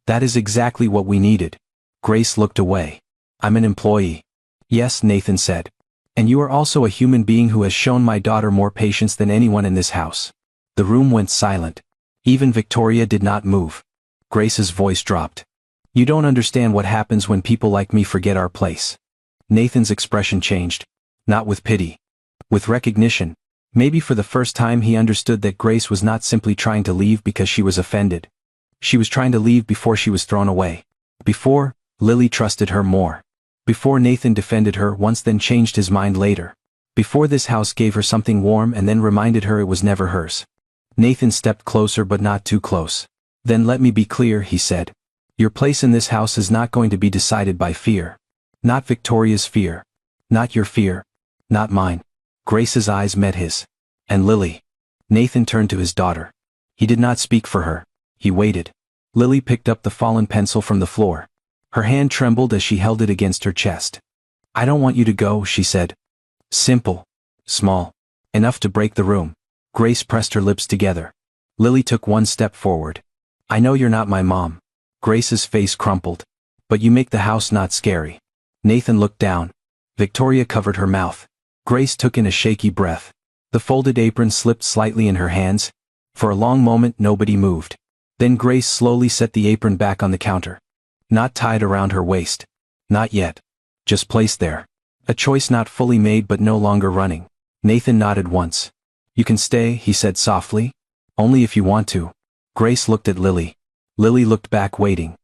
That is exactly what we needed. Grace looked away. I'm an employee. Yes, Nathan said. And you are also a human being who has shown my daughter more patience than anyone in this house. The room went silent. Even Victoria did not move. Grace's voice dropped. You don't understand what happens when people like me forget our place. Nathan's expression changed. Not with pity. With recognition. Maybe for the first time he understood that Grace was not simply trying to leave because she was offended. She was trying to leave before she was thrown away. Before, Lily trusted her more. Before Nathan defended her once then changed his mind later. Before this house gave her something warm and then reminded her it was never hers. Nathan stepped closer but not too close. Then let me be clear, he said. Your place in this house is not going to be decided by fear. Not Victoria's fear. Not your fear. Not mine. Grace's eyes met his. And Lily. Nathan turned to his daughter. He did not speak for her. He waited. Lily picked up the fallen pencil from the floor. Her hand trembled as she held it against her chest. I don't want you to go, she said. Simple. Small. Enough to break the room. Grace pressed her lips together. Lily took one step forward. I know you're not my mom. Grace's face crumpled. But you make the house not scary. Nathan looked down. Victoria covered her mouth. Grace took in a shaky breath. The folded apron slipped slightly in her hands. For a long moment nobody moved. Then Grace slowly set the apron back on the counter. Not tied around her waist. Not yet. Just placed there. A choice not fully made but no longer running. Nathan nodded once. You can stay, he said softly. Only if you want to. Grace looked at Lily. Lily looked back waiting.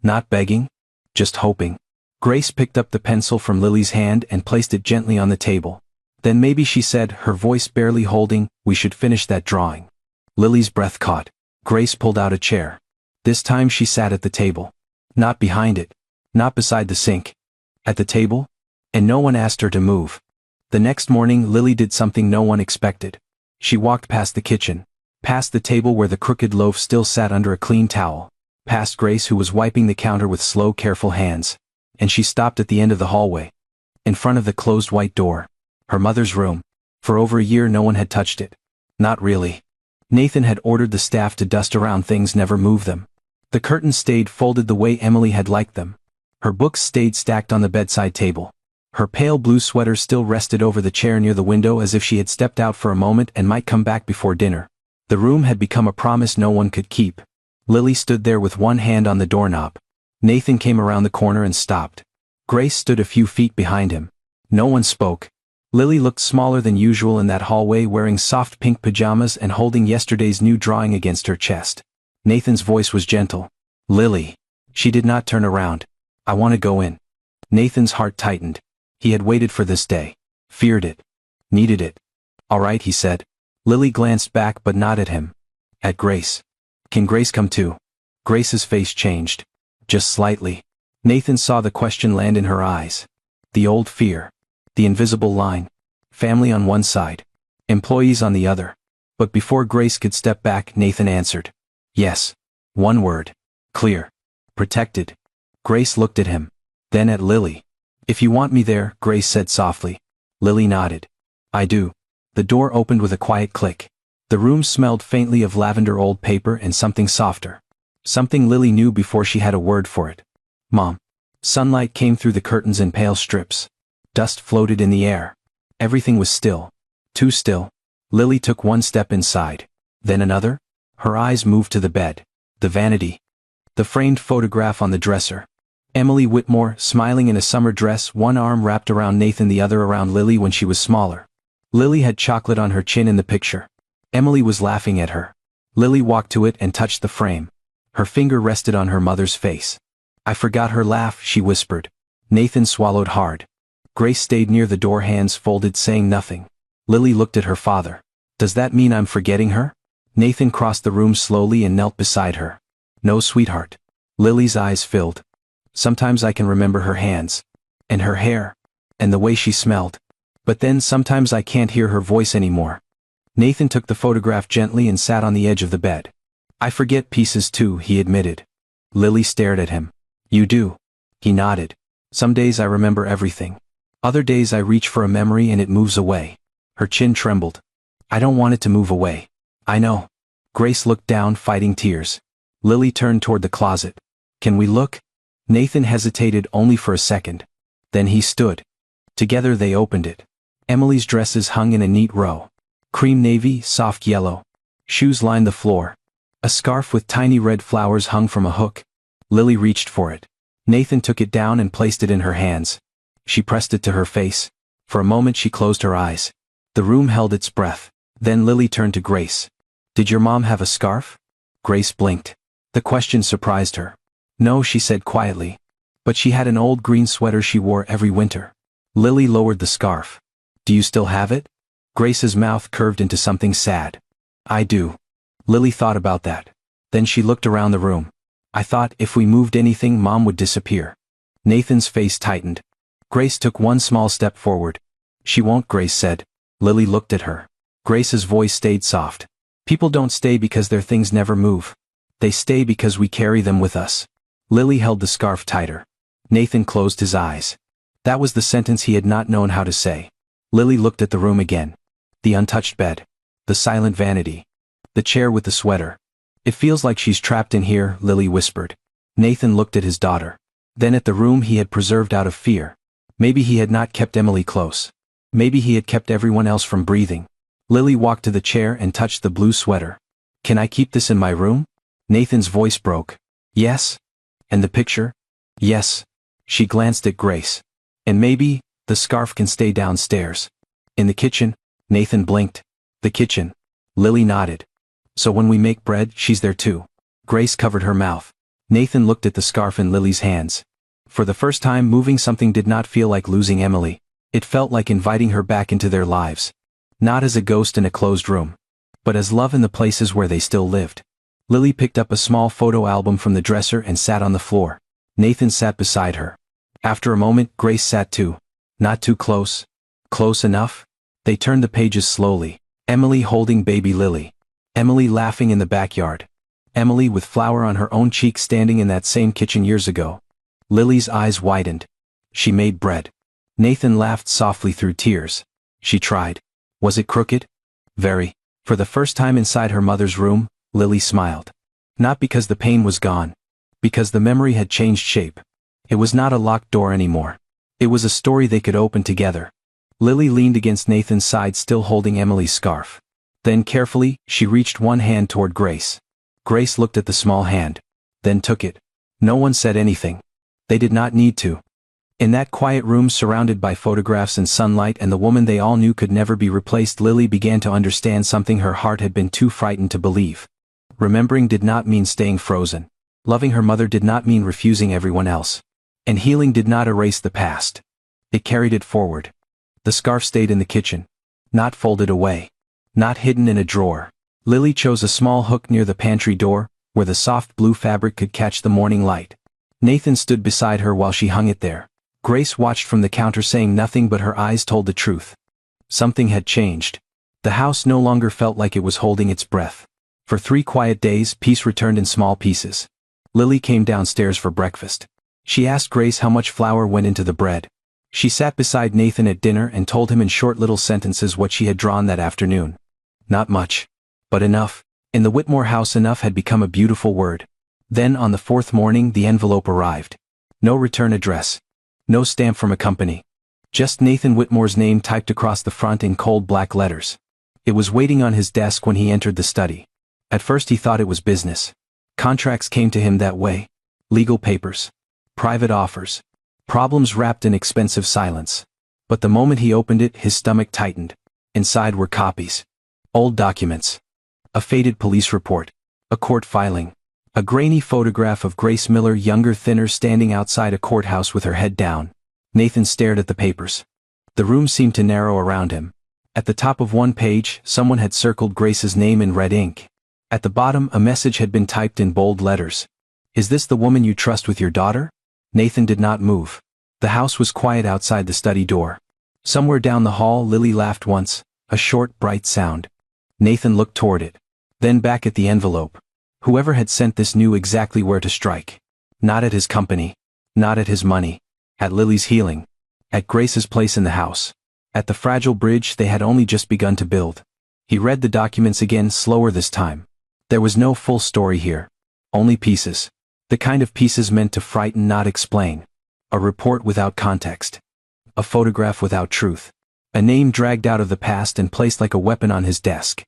Not begging. Just hoping. Grace picked up the pencil from Lily's hand and placed it gently on the table. Then maybe, she said, her voice barely holding, we should finish that drawing. Lily's breath caught. Grace pulled out a chair. This time she sat at the table. Not behind it. Not beside the sink. At the table? And no one asked her to move. The next morning Lily did something no one expected. She walked past the kitchen. Past the table where the crooked loaf still sat under a clean towel. Past Grace, who was wiping the counter with slow, careful hands. And she stopped at the end of the hallway. In front of the closed white door. Her mother's room. For over a year no one had touched it. Not really. Nathan had ordered the staff to dust around things, never move them. The curtains stayed folded the way Emily had liked them. Her books stayed stacked on the bedside table. Her pale blue sweater still rested over the chair near the window as if she had stepped out for a moment and might come back before dinner. The room had become a promise no one could keep. Lily stood there with one hand on the doorknob. Nathan came around the corner and stopped. Grace stood a few feet behind him. No one spoke. Lily looked smaller than usual in that hallway, wearing soft pink pajamas and holding yesterday's new drawing against her chest. Nathan's voice was gentle. Lily. She did not turn around. I want to go in. Nathan's heart tightened. He had waited for this day. Feared it. Needed it. All right, he said. Lily glanced back but not at him. At Grace. Can Grace come too? Grace's face changed. Just slightly. Nathan saw the question land in her eyes. The old fear. The invisible line. Family on one side. Employees on the other. But before Grace could step back, Nathan answered. Yes. One word. Clear. Protected. Grace looked at him. Then at Lily. If you want me there, Grace said softly. Lily nodded. I do. The door opened with a quiet click. The room smelled faintly of lavender, old paper, and something softer. Something Lily knew before she had a word for it. Mom. Sunlight came through the curtains in pale strips. Dust floated in the air. Everything was still. Too still. Lily took one step inside. Then another. Her eyes moved to the bed. The vanity. The framed photograph on the dresser. Emily Whitmore, smiling in a summer dress, one arm wrapped around Nathan, the other around Lily when she was smaller. Lily had chocolate on her chin in the picture. Emily was laughing at her. Lily walked to it and touched the frame. Her finger rested on her mother's face. I forgot her laugh, she whispered. Nathan swallowed hard. Grace stayed near the door, hands folded, saying nothing. Lily looked at her father. Does that mean I'm forgetting her? Nathan crossed the room slowly and knelt beside her. No, sweetheart. Lily's eyes filled. Sometimes I can remember her hands. And her hair. And the way she smelled. But then sometimes I can't hear her voice anymore. Nathan took the photograph gently and sat on the edge of the bed. I forget pieces too, he admitted. Lily stared at him. You do? He nodded. Some days I remember everything. Other days I reach for a memory and it moves away. Her chin trembled. I don't want it to move away. I know. Grace looked down, fighting tears. Lily turned toward the closet. Can we look? Nathan hesitated only for a second. Then he stood. Together they opened it. Emily's dresses hung in a neat row. Cream navy, soft yellow. Shoes lined the floor. A scarf with tiny red flowers hung from a hook. Lily reached for it. Nathan took it down and placed it in her hands. She pressed it to her face. For a moment she closed her eyes. The room held its breath. Then Lily turned to Grace. Did your mom have a scarf? Grace blinked. The question surprised her. No, she said quietly. But she had an old green sweater she wore every winter. Lily lowered the scarf. Do you still have it? Grace's mouth curved into something sad. I do. Lily thought about that. Then she looked around the room. I thought if we moved anything Mom would disappear. Nathan's face tightened. Grace took one small step forward. She won't, Grace said. Lily looked at her. Grace's voice stayed soft. People don't stay because their things never move. They stay because we carry them with us. Lily held the scarf tighter. Nathan closed his eyes. That was the sentence he had not known how to say. Lily looked at the room again. The untouched bed. The silent vanity. The chair with the sweater. It feels like she's trapped in here, Lily whispered. Nathan looked at his daughter. Then at the room he had preserved out of fear. Maybe he had not kept Emily close. Maybe he had kept everyone else from breathing. Lily walked to the chair and touched the blue sweater. Can I keep this in my room? Nathan's voice broke. Yes. And the picture? Yes. She glanced at Grace. And maybe, the scarf can stay downstairs. In the kitchen? Nathan blinked. The kitchen. Lily nodded. So when we make bread, she's there too. Grace covered her mouth. Nathan looked at the scarf in Lily's hands. For the first time, moving something did not feel like losing Emily. It felt like inviting her back into their lives. Not as a ghost in a closed room, but as love in the places where they still lived. Lily picked up a small photo album from the dresser and sat on the floor. Nathan sat beside her. After a moment, Grace sat too. Not too close. Close enough? They turned the pages slowly. Emily holding baby Lily. Emily laughing in the backyard. Emily with flour on her own cheek standing in that same kitchen years ago. Lily's eyes widened. She made bread. Nathan laughed softly through tears. She tried. Was it crooked? Very. For the first time inside her mother's room, Lily smiled. Not because the pain was gone. Because the memory had changed shape. It was not a locked door anymore. It was a story they could open together. Lily leaned against Nathan's side, still holding Emily's scarf. Then carefully, she reached one hand toward Grace. Grace looked at the small hand. Then took it. No one said anything. They did not need to. In that quiet room surrounded by photographs and sunlight and the woman they all knew could never be replaced, Lily began to understand something her heart had been too frightened to believe. Remembering did not mean staying frozen. Loving her mother did not mean refusing everyone else. And healing did not erase the past. It carried it forward. The scarf stayed in the kitchen. Not folded away. Not hidden in a drawer. Lily chose a small hook near the pantry door, where the soft blue fabric could catch the morning light. Nathan stood beside her while she hung it there. Grace watched from the counter, saying nothing, but her eyes told the truth. Something had changed. The house no longer felt like it was holding its breath. For 3 quiet days, peace returned in small pieces. Lily came downstairs for breakfast. She asked Grace how much flour went into the bread. She sat beside Nathan at dinner and told him in short little sentences what she had drawn that afternoon. Not much. But enough. In the Whitmore house, enough had become a beautiful word. Then on the 4th morning the envelope arrived. No return address. No stamp from a company. Just Nathan Whitmore's name typed across the front in cold black letters. It was waiting on his desk when he entered the study. At first he thought it was business. Contracts came to him that way. Legal papers. Private offers. Problems wrapped in expensive silence. But the moment he opened it, his stomach tightened. Inside were copies. Old documents. A faded police report. A court filing. A grainy photograph of Grace Miller, younger, thinner, standing outside a courthouse with her head down. Nathan stared at the papers. The room seemed to narrow around him. At the top of one page, someone had circled Grace's name in red ink. At the bottom, a message had been typed in bold letters. Is this the woman you trust with your daughter? Nathan did not move. The house was quiet outside the study door. Somewhere down the hall, Lily laughed once, a short, bright sound. Nathan looked toward it. Then back at the envelope. Whoever had sent this knew exactly where to strike. Not at his company. Not at his money. At Lily's healing. At Grace's place in the house. At the fragile bridge they had only just begun to build. He read the documents again, slower this time. There was no full story here. Only pieces. The kind of pieces meant to frighten, not explain. A report without context. A photograph without truth. A name dragged out of the past and placed like a weapon on his desk.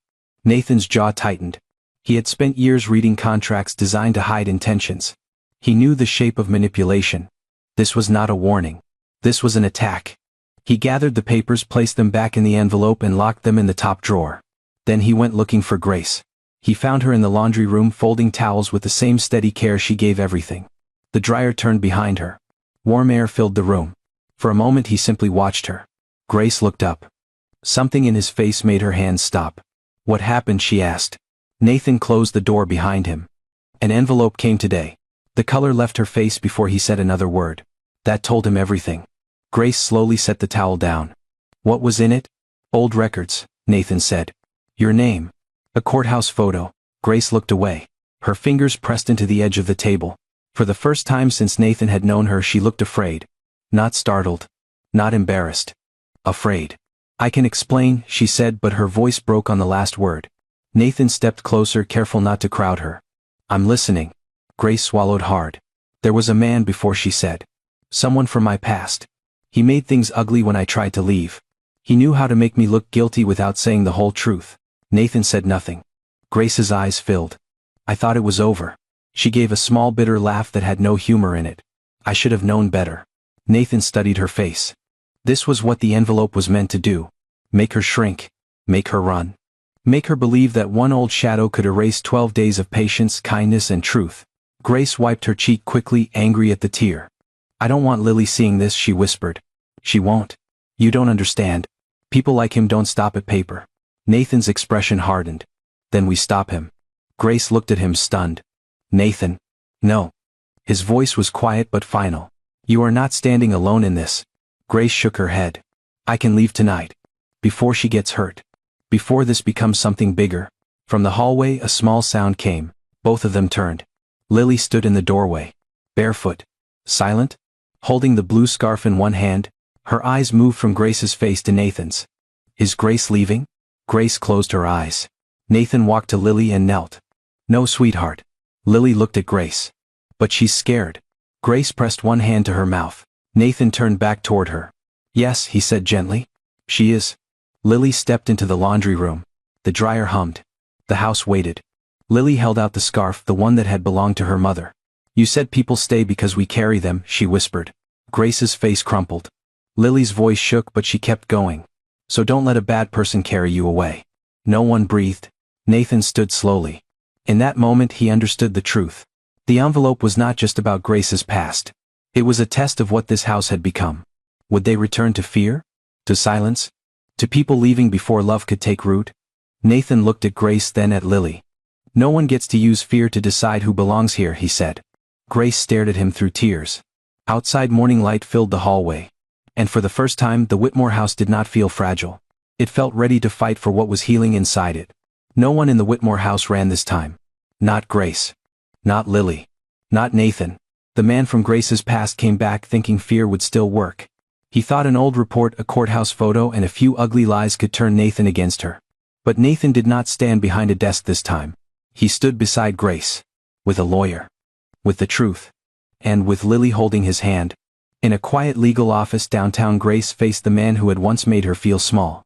Nathan's jaw tightened. He had spent years reading contracts designed to hide intentions. He knew the shape of manipulation. This was not a warning. This was an attack. He gathered the papers, placed them back in the envelope and locked them in the top drawer. Then he went looking for Grace. He found her in the laundry room folding towels with the same steady care she gave everything. The dryer turned behind her. Warm air filled the room. For a moment he simply watched her. Grace looked up. Something in his face made her hands stop. What happened? She asked. Nathan closed the door behind him. An envelope came today. The color left her face before he said another word. That told him everything. Grace slowly set the towel down. What was in it? Old records, Nathan said. Your name. A courthouse photo. Grace looked away. Her fingers pressed into the edge of the table. For the first time since Nathan had known her, she looked afraid. Not startled. Not embarrassed. Afraid. I can explain, she said, but her voice broke on the last word. Nathan stepped closer, careful not to crowd her. I'm listening. Grace swallowed hard. There was a man before, she said. Someone from my past. He made things ugly when I tried to leave. He knew how to make me look guilty without saying the whole truth. Nathan said nothing. Grace's eyes filled. I thought it was over. She gave a small bitter laugh that had no humor in it. I should have known better. Nathan studied her face. This was what the envelope was meant to do. Make her shrink. Make her run. Make her believe that one old shadow could erase 12 days of patience, kindness, and truth. Grace wiped her cheek quickly, angry at the tear. I don't want Lily seeing this, she whispered. She won't. You don't understand. People like him don't stop at paper. Nathan's expression hardened. Then we stop him. Grace looked at him, stunned. Nathan. No. His voice was quiet but final. You are not standing alone in this. Grace shook her head. I can leave tonight. Before she gets hurt. Before this becomes something bigger. From the hallway a small sound came. Both of them turned. Lily stood in the doorway. Barefoot. Silent. Holding the blue scarf in one hand. Her eyes moved from Grace's face to Nathan's. Is Grace leaving? Grace closed her eyes. Nathan walked to Lily and knelt. No, sweetheart. Lily looked at Grace. But she's scared. Grace pressed one hand to her mouth. Nathan turned back toward her. Yes, he said gently. She is. Lily stepped into the laundry room. The dryer hummed. The house waited. Lily held out the scarf, the one that had belonged to her mother. You said people stay because we carry them, she whispered. Grace's face crumpled. Lily's voice shook, but she kept going. So don't let a bad person carry you away. No one breathed. Nathan stood slowly. In that moment he understood the truth. The envelope was not just about Grace's past. It was a test of what this house had become. Would they return to fear? To silence? To people leaving before love could take root? Nathan looked at Grace, then at Lily. No one gets to use fear to decide who belongs here, he said. Grace stared at him through tears. Outside, morning light filled the hallway. And for the first time the Whitmore house did not feel fragile. It felt ready to fight for what was healing inside it. No one in the Whitmore house ran this time. Not Grace. Not Lily. Not Nathan. The man from Grace's past came back thinking fear would still work. He thought an old report, a courthouse photo, and a few ugly lies could turn Nathan against her. But Nathan did not stand behind a desk this time. He stood beside Grace. With a lawyer. With the truth. And with Lily holding his hand. In a quiet legal office downtown, Grace faced the man who had once made her feel small.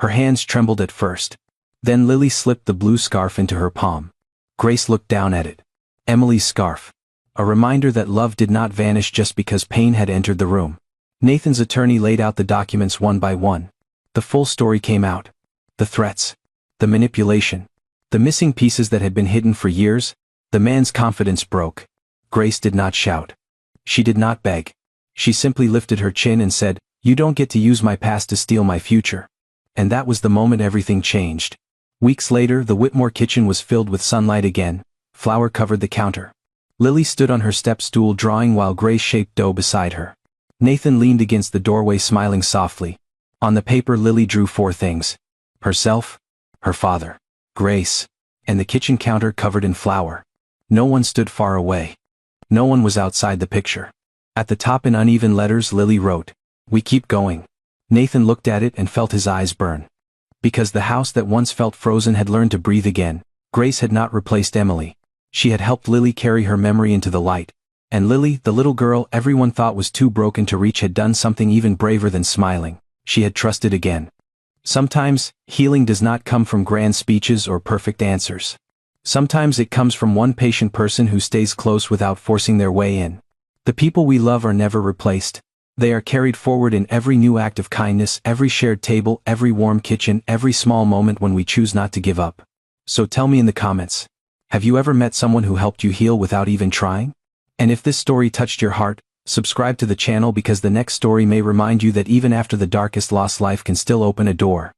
Her hands trembled at first. Then Lily slipped the blue scarf into her palm. Grace looked down at it. Emily's scarf. A reminder that love did not vanish just because pain had entered the room. Nathan's attorney laid out the documents one by one. The full story came out. The threats. The manipulation. The missing pieces that had been hidden for years. The man's confidence broke. Grace did not shout. She did not beg. She simply lifted her chin and said, "You don't get to use my past to steal my future." And that was the moment everything changed. Weeks later, the Whitmore kitchen was filled with sunlight again. Flour covered the counter. Lily stood on her step stool drawing while Grace shaped dough beside her. Nathan leaned against the doorway smiling softly. On the paper Lily drew 4 things. Herself, her father, Grace, and the kitchen counter covered in flour. No one stood far away. No one was outside the picture. At the top in uneven letters Lily wrote, "We keep going." Nathan looked at it and felt his eyes burn. Because the house that once felt frozen had learned to breathe again. Grace had not replaced Emily. She had helped Lily carry her memory into the light. And Lily, the little girl everyone thought was too broken to reach, had done something even braver than smiling. She had trusted again. Sometimes, healing does not come from grand speeches or perfect answers. Sometimes it comes from one patient person who stays close without forcing their way in. The people we love are never replaced. They are carried forward in every new act of kindness, every shared table, every warm kitchen, every small moment when we choose not to give up. So tell me in the comments, have you ever met someone who helped you heal without even trying? And if this story touched your heart, subscribe to the channel because the next story may remind you that even after the darkest loss, life can still open a door.